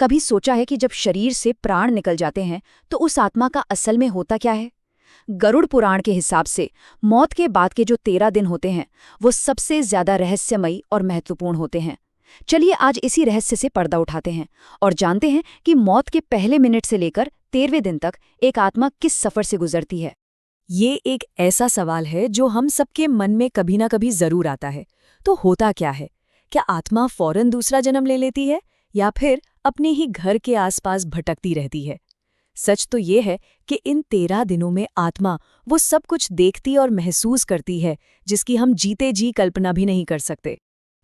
कभी सोचा है कि जब शरीर से प्राण निकल जाते हैं तो उस आत्मा का असल में होता क्या है? गरुड़ पुराण के हिसाब से मौत के बाद के जो 13 दिन होते हैं वो सबसे ज्यादा रहस्यमयी और महत्वपूर्ण होते हैं। चलिए आज इसी रहस्य से पर्दा उठाते हैं और जानते हैं कि मौत के पहले मिनट से लेकर 13वें दिन तक एक आत्मा किस सफर से गुजरती है। ये एक ऐसा सवाल है जो हम सबके मन में कभी ना कभी जरूर आता है। तो होता क्या है? क्या आत्मा फौरन दूसरा जन्म ले लेती है या फिर अपने ही घर के आसपास भटकती रहती है? सच तो ये है कि इन 13 दिनों में आत्मा वो सब कुछ देखती और महसूस करती है जिसकी हम जीते जी कल्पना भी नहीं कर सकते।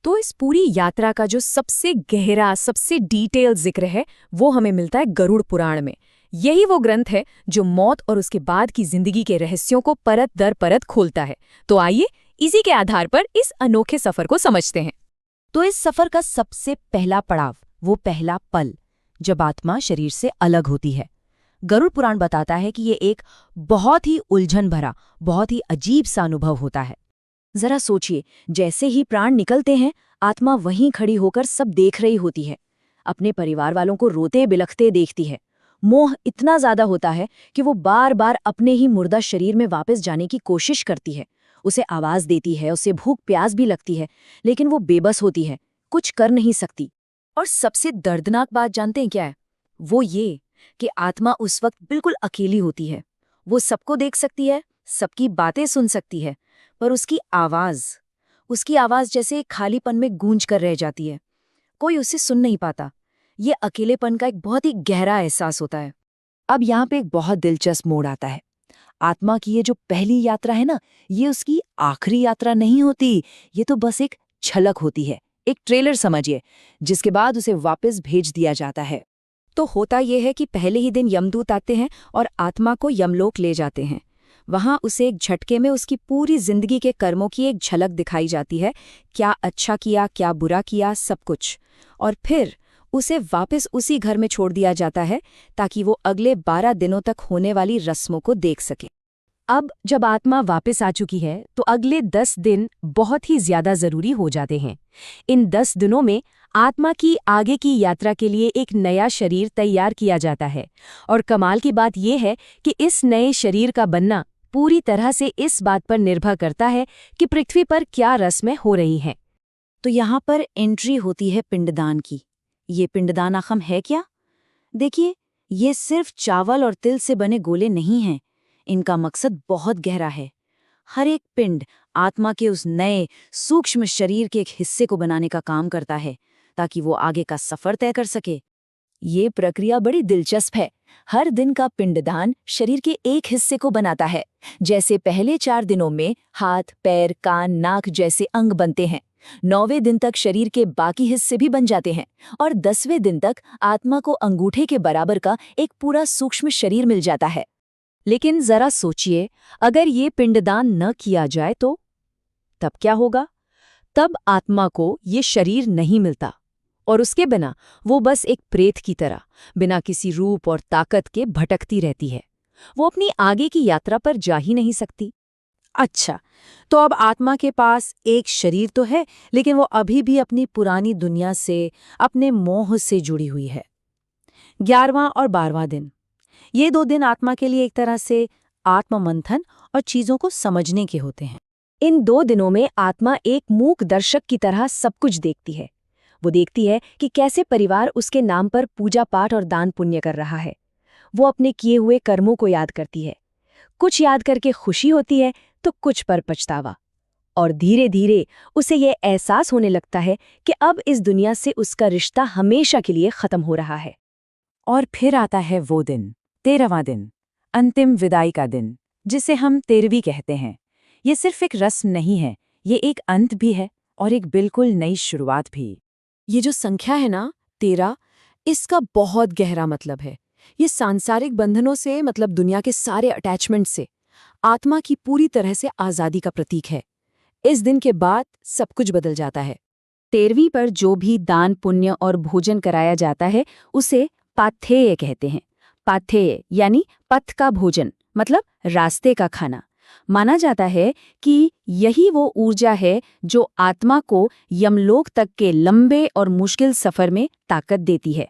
तो इस पूरी यात्रा का जो सबसे गहरा, सबसे डिटेल जिक्र है वो हमें मिलता है गरुड़ पुराण में। यही वो ग्रंथ है जो मौत और उसके बाद की जिंदगी के रहस्यों को परत दर परत खोलता है। तो आइए इसी के आधार पर इस अनोखे सफर को समझते हैं। तो इस सफर का सबसे पहला पड़ाव, वो पहला पल जब आत्मा शरीर से अलग होती है। गरुड़ पुराण बताता है कि ये एक बहुत ही उलझन भरा, बहुत ही अजीब सा अनुभव होता है। जरा सोचिए, जैसे ही प्राण निकलते हैं आत्मा वहीं खड़ी होकर सब देख रही होती है। अपने परिवार वालों को रोते बिलखते देखती है। मोह इतना ज्यादा होता है कि वो बार बार अपने ही मुर्दा शरीर में वापस जाने की कोशिश करती है। उसे आवाज देती है, उसे भूख प्यास भी लगती है, लेकिन वो बेबस होती है, कुछ कर नहीं सकती। और सबसे दर्दनाक बात जानते हैं क्या है? वो ये कि आत्मा उस वक्त बिल्कुल अकेली होती है। वो सबको देख सकती है, सबकी बातें सुन सकती है, पर उसकी आवाज जैसे खालीपन में गूंज कर रह जाती है। कोई उसे सुन नहीं पाता। ये अकेलेपन का एक बहुत ही गहरा एहसास होता है। अब यहाँ पे एक बहुत दिलचस्प मोड़ आता है। आत्मा की ये जो पहली यात्रा है ना, ये उसकी आखिरी यात्रा नहीं होती। ये तो बस एक झलक होती है, एक ट्रेलर समझिए, जिसके बाद उसे वापस भेज दिया जाता है। तो होता यह है कि पहले ही दिन यमदूत आते हैं और आत्मा को यमलोक ले जाते हैं। वहां उसे एक झटके में उसकी पूरी जिंदगी के कर्मों की एक झलक दिखाई जाती है। क्या अच्छा किया, क्या बुरा किया, सब कुछ। और फिर उसे वापस उसी घर में छोड़ दिया जाता है ताकि वो अगले 12 दिनों तक होने वाली रस्मों को देख सके। अब जब आत्मा वापस आ चुकी है तो अगले 10 दिन बहुत ही ज्यादा जरूरी हो जाते हैं। इन 10 दिनों में आत्मा की आगे की यात्रा के लिए एक नया शरीर तैयार किया जाता है। और कमाल की बात यह है कि इस नए शरीर का बनना पूरी तरह से इस बात पर निर्भर करता है कि पृथ्वी पर क्या रस्में हो रही हैं। तो यहाँ पर एंट्री होती है पिंडदान की। ये पिंडदान आखिर है क्या? देखिए, ये सिर्फ चावल और तिल से बने गोले नहीं हैं। इनका मकसद बहुत गहरा है। हर एक पिंड आत्मा के उस नए सूक्ष्म शरीर के एक हिस्से को बनाने का काम करता है ताकि वो आगे का सफर तय कर सके। ये प्रक्रिया बड़ी दिलचस्प है। हर दिन का पिंडदान शरीर के एक हिस्से को बनाता है। जैसे पहले 4 दिनों में हाथ, पैर, कान, नाक जैसे अंग बनते हैं, 9वें दिन तक शरीर के बाकी हिस्से भी बन जाते हैं और 10वें दिन तक आत्मा को अंगूठे के बराबर का एक पूरा सूक्ष्म शरीर मिल जाता है। लेकिन जरा सोचिए, अगर ये पिंडदान न किया जाए तो तब क्या होगा? तब आत्मा को ये शरीर नहीं मिलता और उसके बिना वो बस एक प्रेत की तरह बिना किसी रूप और ताकत के भटकती रहती है। वो अपनी आगे की यात्रा पर जा ही नहीं सकती। अच्छा, तो अब आत्मा के पास एक शरीर तो है, लेकिन वो अभी भी अपनी पुरानी दुनिया से, अपने मोह से जुड़ी हुई है। 11वां और 12वां दिन, ये 2 दिन आत्मा के लिए एक तरह से आत्ममंथन और चीजों को समझने के होते हैं। इन 2 दिनों में आत्मा एक मूक दर्शक की तरह सब कुछ देखती है। वो देखती है कि कैसे परिवार उसके नाम पर पूजा पाठ और दान पुण्य कर रहा है। वो अपने किए हुए कर्मों को याद करती है। कुछ याद करके खुशी होती है तो कुछ पर पछतावा। और धीरे धीरे उसे ये एहसास होने लगता है कि अब इस दुनिया से उसका रिश्ता हमेशा के लिए खत्म हो रहा है। और फिर आता है वो दिन, 13वां दिन, अंतिम विदाई का दिन, जिसे हम 13वीं कहते हैं। ये सिर्फ एक रस्म नहीं है, ये एक अंत भी है और एक बिल्कुल नई शुरुआत भी। ये जो संख्या है ना, 13, इसका बहुत गहरा मतलब है। ये सांसारिक बंधनों से, मतलब दुनिया के सारे अटैचमेंट से, आत्मा की पूरी तरह से आज़ादी का प्रतीक है। इस दिन के बाद सब कुछ बदल जाता है। 13वीं पर जो भी दान पुण्य और भोजन कराया जाता है उसे पाथेय कहते हैं। पाथेय यानी पथ का भोजन, मतलब रास्ते का खाना। माना जाता है कि यही वो ऊर्जा है जो आत्मा को यमलोक तक के लंबे और मुश्किल सफर में ताकत देती है।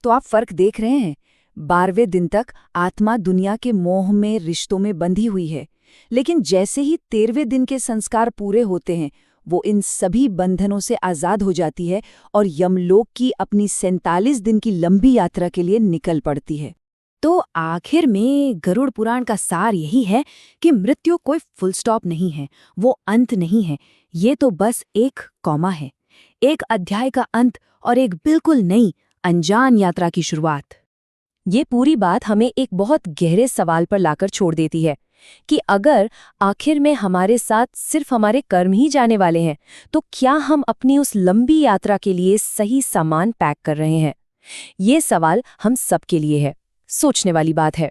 तो आप फर्क देख रहे हैं। 12वें दिन तक आत्मा दुनिया के मोह में, रिश्तों में बंधी हुई है, लेकिन जैसे ही 13वें दिन के संस्कार पूरे होते हैं, वो इन सभी बंधनों से आज़ाद हो जाती है और यमलोक की अपनी 47 दिन की लंबी यात्रा के लिए निकल पड़ती है। तो आखिर में गरुड़ पुराण का सार यही है कि मृत्यु कोई फुल स्टॉप नहीं है, वो अंत नहीं है, ये तो बस एक कॉमा है, एक अध्याय का अंत और एक बिल्कुल नई अनजान यात्रा की शुरुआत। ये पूरी बात हमें एक बहुत गहरे सवाल पर लाकर छोड़ देती है कि अगर आखिर में हमारे साथ सिर्फ हमारे कर्म ही जाने वाले हैं, तो क्या हम अपनी उस लंबी यात्रा के लिए सही सामान पैक कर रहे हैं? ये सवाल हम सब के लिए है। सोचने वाली बात है।